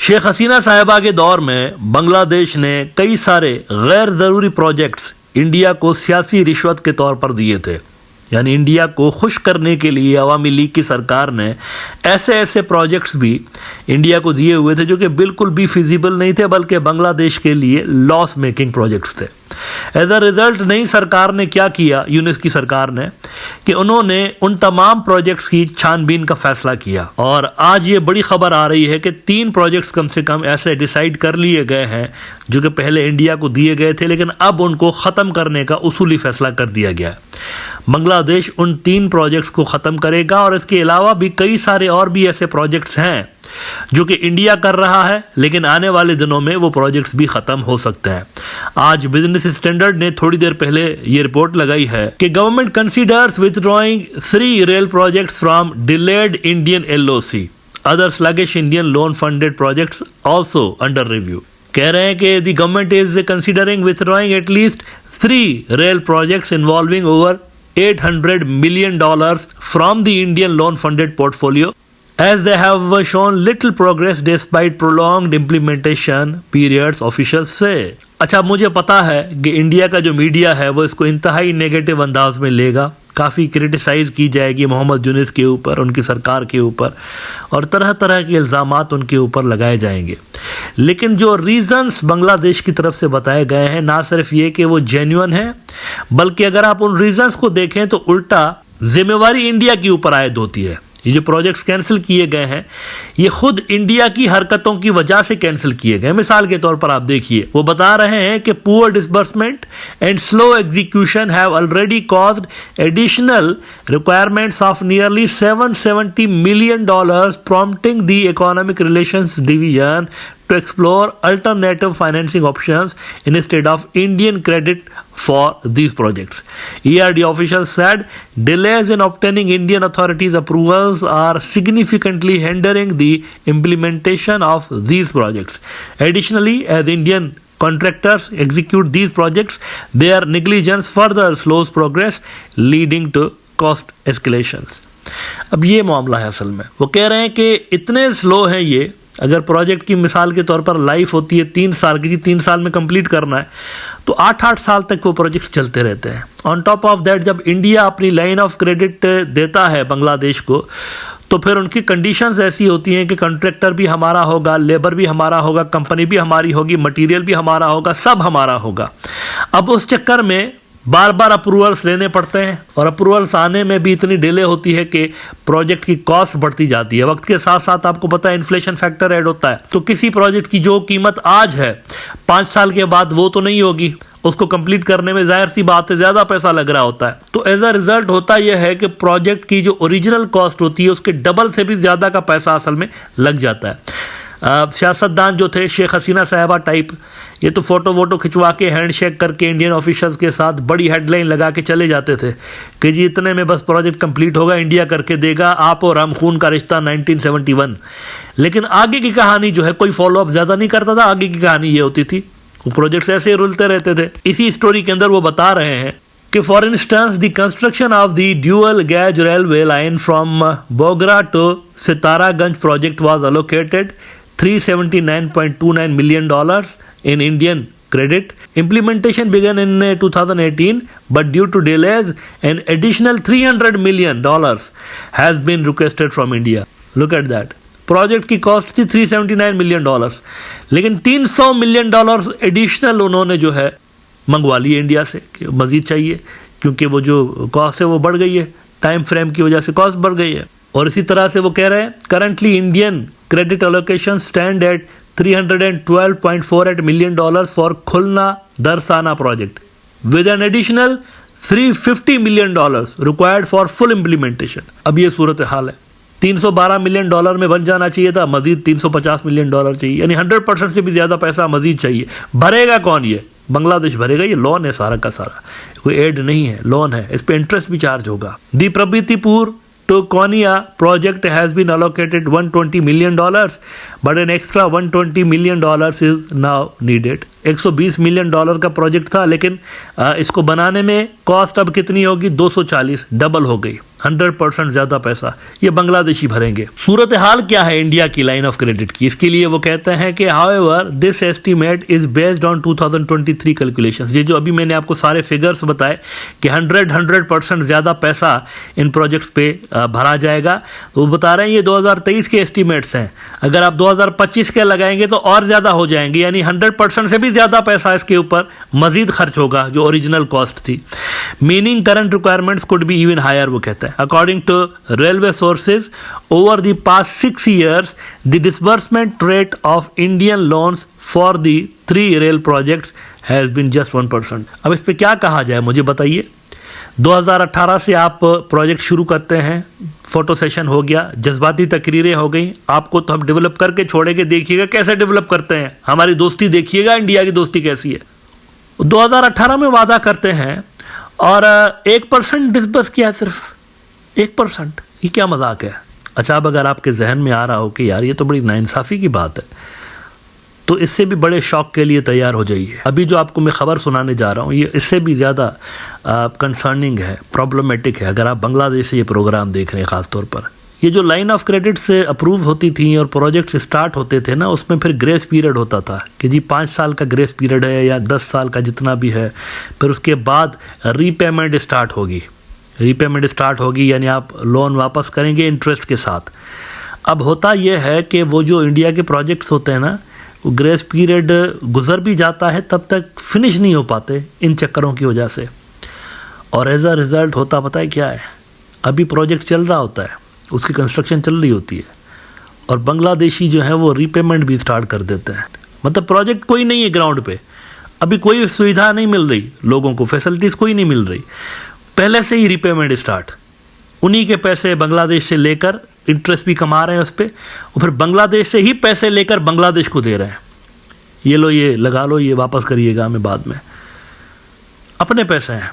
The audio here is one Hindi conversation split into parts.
शेख हसीना साहिबा के दौर में बांग्लादेश ने कई सारे गैर ज़रूरी प्रोजेक्ट्स इंडिया को सियासी रिश्वत के तौर पर दिए थे। यानी इंडिया को खुश करने के लिए अवामी लीग की सरकार ने ऐसे ऐसे प्रोजेक्ट्स भी इंडिया को दिए हुए थे जो कि बिल्कुल भी फिजिबल नहीं थे, बल्कि बांग्लादेश के लिए लॉस मेकिंग प्रोजेक्ट्स थे। एज अ रिजल्ट नई सरकार ने क्या किया, यूनिस की सरकार ने, कि उन्होंने उन तमाम प्रोजेक्ट्स की छानबीन का फैसला किया और आज ये बड़ी खबर आ रही है कि 3 प्रोजेक्ट्स कम से कम ऐसे डिसाइड कर लिए गए हैं जो कि पहले इंडिया को दिए गए थे, लेकिन अब उनको ख़त्म करने का उसूली फैसला कर दिया गया है। बांग्लादेश उन 3 प्रोजेक्ट्स को ख़त्म करेगा और इसके अलावा भी कई सारे और भी ऐसे प्रोजेक्ट्स हैं जो कि इंडिया कर रहा है, लेकिन आने वाले दिनों में वो प्रोजेक्ट्स भी ख़त्म हो सकते हैं। आज बिजनेस स्टैंडर्ड ने थोड़ी देर पहले ये रिपोर्ट लगाई है कि government considers withdrawing 3 rail projects from delayed Indian LOC, other sluggish Indian loan funded projects also under review. कह रहे हैं कि the government is considering withdrawing at least 3 rail projects involving over $800 million from the Indian loan funded portfolio, as they have shown little progress despite prolonged implementation periods, officials say। अच्छा, मुझे पता है कि इंडिया का जो मीडिया है वो इसको इंतहाई नेगेटिव अंदाज में लेगा, काफ़ी क्रिटिसाइज़ की जाएगी मोहम्मद यूनिस के ऊपर, उनकी सरकार के ऊपर, और तरह तरह के इल्ज़ामात उनके ऊपर लगाए जाएंगे। लेकिन जो रीज़न्स बांग्लादेश की तरफ से बताए गए हैं, ना सिर्फ ये कि वो जेन्युइन है, बल्कि अगर आप उन रीज़न्स को देखें तो उल्टा जिम्मेवारी इंडिया के ऊपर आयद होती है। ये जो प्रोजेक्ट्स कैंसिल किए गए हैं ये खुद इंडिया की हरकतों की वजह से कैंसिल किए गए। मिसाल के तौर पर आप देखिए, वो बता रहे हैं कि poor disbursement and slow execution have already caused additional requirements of nearly $770 million, prompting the economic relations division to explore alternative financing options instead of Indian credit for these projects. ERD officials said delays in obtaining Indian authorities' approvals are significantly hindering the implementation of these projects. Additionally, as Indian contractors execute these projects, their negligence further slows progress, leading to cost escalations. अब ये मामला है असल में। वो कह रहे हैं कि इतने स्लो हैं ये, अगर प्रोजेक्ट की मिसाल के तौर पर लाइफ होती है 3 साल की, 3 साल में कंप्लीट करना है, तो 8-8 साल तक वो प्रोजेक्ट्स चलते रहते हैं। ऑन टॉप ऑफ दैट, जब इंडिया अपनी लाइन ऑफ क्रेडिट देता है बांग्लादेश को, तो फिर उनकी कंडीशंस ऐसी होती हैं कि कॉन्ट्रैक्टर भी हमारा होगा, लेबर भी हमारा होगा, कंपनी भी हमारी होगी, मटेरियल भी हमारा होगा, सब हमारा होगा। अब उस चक्कर में बार बार अप्रूवल्स लेने पड़ते हैं और अप्रूवल्स आने में भी इतनी डिले होती है कि प्रोजेक्ट की कॉस्ट बढ़ती जाती है। वक्त के साथ साथ आपको पता है इन्फ्लेशन फैक्टर ऐड होता है, तो किसी प्रोजेक्ट की जो कीमत आज है 5 साल के बाद वो तो नहीं होगी, उसको कंप्लीट करने में जाहिर सी बात है ज़्यादा पैसा लग रहा होता है। तो एज अ रिजल्ट होता यह है कि प्रोजेक्ट की जो ओरिजिनल कॉस्ट होती है उसके डबल से भी ज़्यादा का पैसा असल में लग जाता है। सियासतदान जो थे शेख हसीना साहिबा टाइप, ये तो फ़ोटो वोटो खिंचवा के हैंडशेक करके इंडियन ऑफिशियल्स के साथ बड़ी हेडलाइन लगा के चले जाते थे कि जी इतने में बस प्रोजेक्ट कंप्लीट होगा, इंडिया करके देगा, आप और हम खून का रिश्ता 1971। लेकिन आगे की कहानी जो है कोई फॉलोअप ज़्यादा नहीं करता था। आगे की कहानी ये होती थी, वो प्रोजेक्ट्स ऐसे रुलते रहते थे। इसी स्टोरी के अंदर वो बता रहे हैं कि for instance the construction of the dual gauge railway line from Bogra to सितारागंज project was allocated $379.29 million in Indian credit. Implementation began in 2018, but due to delays, an additional $300 million has been requested from India. Look at that. Project की कॉस्ट थी $379 million, लेकिन $300 million एडिशनल उन्होंने जो है मंगवा लिए इंडिया से कि मजीद चाहिए, क्योंकि वो जो कॉस्ट है वो बढ़ गई है, टाइम फ्रेम की वजह से कॉस्ट बढ़ गई है। और इसी तरह से वो कह रहे हैं currently Indian credit allocation stand at $312.48 million for Khulna Dharasana project with an additional $350 million required for full implementation. अब ये सूरत हाल है, $312 million में बन जाना चाहिए था, मजीद $350 million चाहिए, यानी 100% से भी ज़्यादा पैसा मजीद चाहिए। भरेगा कौन? ये बांग्लादेश भरेगा, ये लोन है सारा का सारा, कोई एड नहीं है, लोन है, इस पे इंटरेस्ट भी चार्ज होगा। दी प्रभृतिपुर to Konya project has been allocated $120 million, but an extra $120 million is now needed. $120 million का प्रोजेक्ट था, लेकिन इसको बनाने में कॉस्ट अब कितनी होगी? 240, डबल हो गई। 100% ज्यादा पैसा ये बांग्लादेशी भरेंगे। सूरत हाल क्या है इंडिया की लाइन ऑफ क्रेडिट की, इसके लिए वो कहते हैं कि however this estimate is based on 2023 calculations. ये जो अभी मैंने आपको सारे फिगर्स बताए कि 100% ज्यादा पैसा इन प्रोजेक्ट्स पे भरा जाएगा, तो वो बता रहे हैं ये 2023 के एस्टीमेट्स हैं। अगर आप 2025 के लगाएंगे तो और ज्यादा हो जाएंगे, यानी 100% से भी ज्यादा पैसा इसके ऊपर मजीद खर्च होगा जो ओरिजिनल कॉस्ट थी। Meaning current requirements could be even higher, वो कहते हैं। According to railway sources, over the past 6 years, the disbursement rate of Indian loans for the 3 rail projects has been just 1%. अब इस पे क्या कहा जाए मुझे बताइए। 2018 से आप प्रोजेक्ट शुरू करते हैं, फोटो सेशन हो गया, जज्बाती तकरीरें हो गई, आपको तो हम डेवलप करके छोड़ेंगे, देखिएगा कैसे डेवलप करते हैं, हमारी दोस्ती देखिएगा इंडिया की दोस्ती कैसी है। 2018 में वादा करते हैं और 1% डिस्बर्स किया, सिर्फ 1%। ये क्या मजाक है। अच्छा, अब अगर आपके जहन में आ रहा हो कि यार ये तो बड़ी नाइंसाफ़ी की बात है, तो इससे भी बड़े शौक के लिए तैयार हो जाइए। अभी जो आपको मैं ख़बर सुनाने जा रहा हूँ ये इससे भी ज़्यादा कंसर्निंग है, प्रॉब्लमेटिक है। अगर आप बांग्लादेश से ये प्रोग्राम देख रहे हैं ख़ास तौर पर, ये जो लाइन ऑफ क्रेडिट से अप्रूव होती थी और प्रोजेक्ट स्टार्ट होते थे ना, उसमें फिर ग्रेस पीरियड होता था कि जी 5 साल का ग्रेस पीरियड है या 10 साल का जितना भी है, फिर उसके बाद रीपेमेंट स्टार्ट होगी। रीपेमेंट स्टार्ट होगी यानी आप लोन वापस करेंगे इंटरेस्ट के साथ। अब होता यह है कि वो जो इंडिया के प्रोजेक्ट्स होते हैं ना, वो ग्रेस पीरियड गुजर भी जाता है, तब तक फिनिश नहीं हो पाते इन चक्करों की वजह से, और एज अ रिज़ल्ट होता पता है क्या है, अभी प्रोजेक्ट चल रहा होता है, उसकी कंस्ट्रक्शन चल रही होती है और बांग्लादेशी जो है वो रीपेमेंट भी स्टार्ट कर देते हैं। मतलब प्रोजेक्ट कोई नहीं है ग्राउंड पे, अभी कोई सुविधा नहीं मिल रही लोगों को, फैसिलिटीज़ कोई नहीं मिल रही, पहले से ही रीपेमेंट स्टार्ट, उन्हीं के पैसे बांग्लादेश से लेकर इंटरेस्ट भी कमा रहे हैं उस पर, और फिर बांग्लादेश से ही पैसे लेकर बांग्लादेश को दे रहे हैं, ये लो, ये लगा लो, ये वापस करिएगा हमें बाद में। अपने पैसे हैं,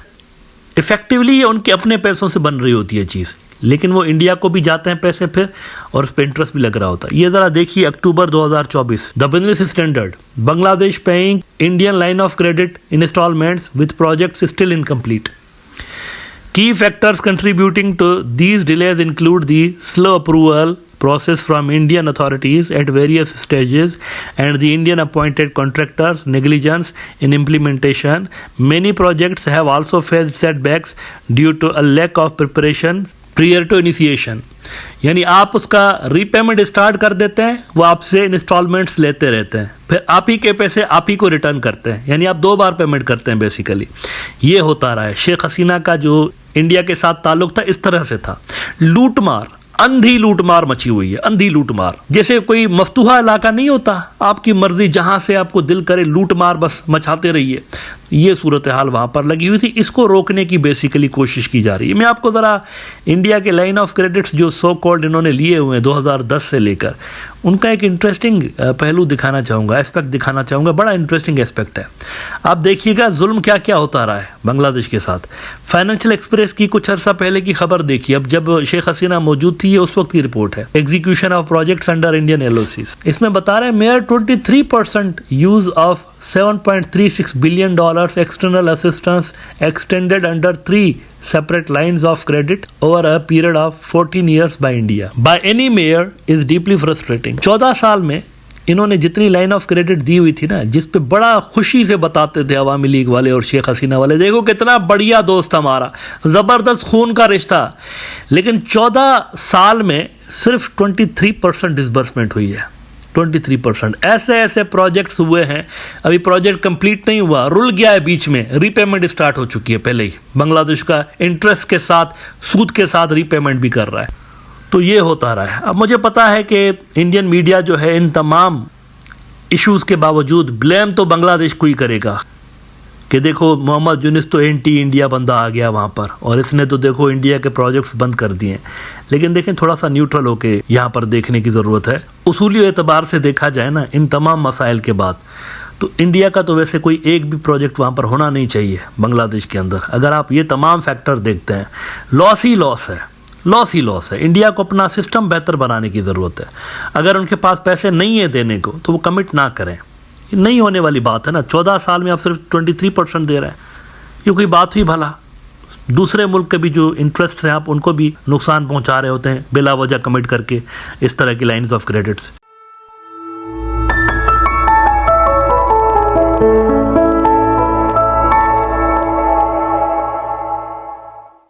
इफेक्टिवली ये उनके अपने पैसों से बन रही होती है चीज़, लेकिन वो इंडिया को भी जाते हैं पैसे फिर, और उस पर इंटरेस्ट भी लग रहा होता है। ये ज़रा देखिए October 2024, the Business Standard, Bangladesh paying Indian line of credit instalments with projects still incomplete. Key factors contributing to these delays include the slow approval process from Indian authorities at various stages and the Indian appointed contractors' negligence in implementation. Many projects have also faced setbacks due to a lack of preparation prior to initiation. यानी आप उसका रीपेमेंट स्टार्ट कर देते हैं, वो आपसे इंस्टॉलमेंट्स लेते रहते हैं, फिर आप ही के पैसे आप ही को रिटर्न करते हैं, यानी आप 2 बार पेमेंट करते हैं बेसिकली। ये होता रहा है। शेख हसीना का जो इंडिया के साथ ताल्लुक था इस तरह से था, लूटमार, अंधी लूटमार मची हुई है, अंधी लूटमार। जैसे कोई मफ्तूहा इलाका नहीं होता, आपकी मर्जी जहां से आपको दिल करे लूटमार बस मचाते रहिए, ये सूरत हाल वहां पर लगी हुई थी। इसको रोकने की बेसिकली कोशिश की जा रही है। मैं आपको ज़रा इंडिया के लाइन ऑफ क्रेडिट्स जो सो कॉल्ड इन्होंने लिए हुए हैं 2010 से लेकर, उनका एक इंटरेस्टिंग पहलू दिखाना चाहूँगा, एस्पेक्ट दिखाना चाहूँगा, बड़ा इंटरेस्टिंग एस्पेक्ट है। आप देखिएगा जुल्म क्या क्या होता रहा है बांग्लादेश के साथ। फाइनेंशियल एक्सप्रेस की कुछ अर्सा पहले की खबर देखिए, अब जब शेख हसीना मौजूद थी, ये उस वक्त की रिपोर्ट है, execution of projects under Indian LOCs. इसमें बता रहे हैं mere 23% use of $7.36 billion external assistance extended under 3 separate lines of credit over a period of 14 years by India by any mayor is deeply frustrating। 14 साल में इन्होंने जितनी लाइन ऑफ क्रेडिट दी हुई थी ना, जिस पे बड़ा खुशी से बताते थे अवामी लीग वाले और शेख हसीना वाले, देखो कितना बढ़िया दोस्त हमारा, ज़बरदस्त खून का रिश्ता, लेकिन 14 साल में सिर्फ 23% डिसबर्समेंट हुई है। 23%। ऐसे ऐसे प्रोजेक्ट्स हुए हैं, अभी प्रोजेक्ट कंप्लीट नहीं हुआ, रुल गया है बीच में, रीपेमेंट स्टार्ट हो चुकी है पहले ही, बांग्लादेश का इंटरेस्ट के साथ, सूद के साथ रीपेमेंट भी कर रहा है। तो ये होता रहा है। अब मुझे पता है कि इंडियन मीडिया जो है इन तमाम इश्यूज के बावजूद ब्लेम तो बांग्लादेश को ही करेगा कि देखो मोहम्मद यूनिस तो एंटी इंडिया बंदा आ गया वहाँ पर, और इसने तो देखो इंडिया के प्रोजेक्ट्स बंद कर दिए। लेकिन देखें, थोड़ा सा न्यूट्रल होके यहाँ पर देखने की ज़रूरत है। उसूली एतबार से देखा जाए ना, इन तमाम मसाइल के बाद तो इंडिया का तो वैसे कोई एक भी प्रोजेक्ट वहाँ पर होना नहीं चाहिए बांग्लादेश के अंदर। अगर आप ये तमाम फैक्टर देखते हैं, लॉस ही लॉस है, लॉस ही लॉस है। इंडिया को अपना सिस्टम बेहतर बनाने की ज़रूरत है। अगर उनके पास पैसे नहीं है देने को तो वो कमिट ना करें, नहीं होने वाली बात है ना। 14 साल में आप सिर्फ 23% दे रहे हैं, ये कोई बात हुई भला? दूसरे मुल्क के भी जो इंटरेस्ट हैं आप उनको भी नुकसान पहुंचा रहे होते हैं बिला वजह कमिट करके इस तरह की लाइंस ऑफ क्रेडिट्स।